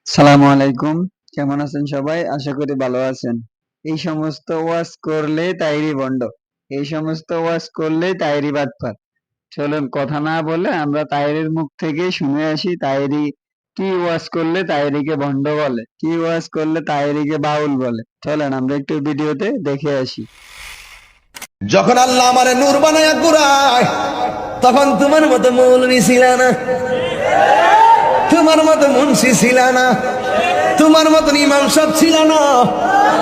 সালামু আলাইকুম। কেমন আছেন সবাই? আশা করি ভালো আছেন। এই সমস্ত ওয়াজ করলে তাইরি ভণ্ড, এই সমস্ত ওয়াজ করলে তাইরি বাটপার। চলুন কথা না বলে আমরা তাইরির মুখ থেকে শুনে আসি তাইরি কি ওয়াজ করলে তাইরিকে ভণ্ড বলে, কি ওয়াজ করলে তাইরিকে বাউল বলে। চলেন আমরা একটু ভিডিওতে দেখে আসি। যখন আল্লাহ আমারে নূর বানায়া কুরায়, তখন তোমার মতো মৌলবি ছিল না, তোমার মতো মুন্সি ছিল না, তোমার মতন ইমাম সব ছিল না।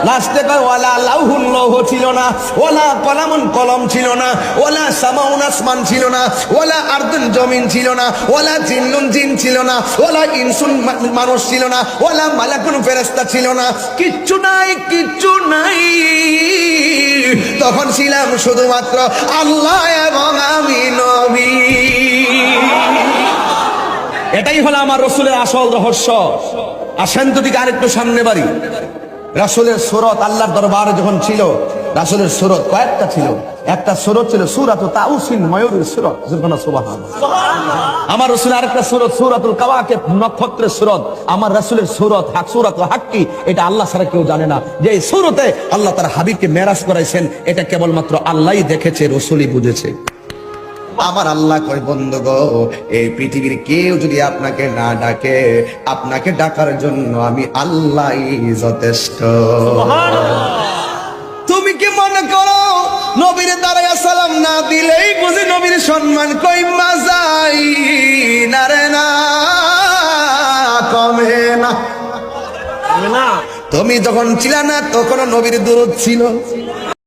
লাস্টে কয় ওয়ালা লাউহুন লৌহ ছিল না, ওয়ালা কলামুন কলম ছিল না, ওয়ালা সামাউন আসমান ছিল না, ওয়ালা আরদুন জমিন ছিল না, ওয়ালা জিন্নুন জিন ছিল না, ওয়ালা ইনসুন মানুষ ছিল না, ওয়ালা মালাকুন ফেরেশতা ছিল না। কিচ্ছু নাই, কিচ্ছু নাই। তখন ছিলাম শুধুমাত্র আল্লাহ এবং আমি নবী। এটাই হলো আমার রসুলের আসল রহস্য। আসেন তো দিকে আরেকটু সামনে বাড়ি। রাসূলের সুরত আল্লাহর দরবারে যখন ছিল, রাসূলের সুরত কয়েকটা ছিল। একটা সুরত ছিল সূরাতুল তাউসিন, ময়ূরের সুরত। সুবহানাল্লাহ। আমার রাসূলের আরেকটা সুরত সূরাতুল কাওয়াকিব, নক্ষত্রের সুরত। আমার রাসূলের সুরত সূরাতুল হাক্কি, এটা আল্লাহ ছাড়া কেউ জানে না। যে এই সুরতে আল্লাহ তার হাবিবকে মেরাজ করাইছেন, এটা কেবলমাত্র আল্লাহই দেখেছে, রাসূলই বুঝেছে। আমার আল্লাহ কয় বন্ধু গো, এই পৃথিবীর কেউ যদি আপনাকে না ডাকে, আপনাকে ডাকার জন্য আমি আল্লাহই যথেষ্ট। তুমি কি মনে করো নবীর দাঁড়ায় সালাম না দিলেই বুঝি নবীর সম্মান কই মাজাই না রে? না, কমে না। তুমি যখন ছিল না তখন নবীর দুরূদ ছিল,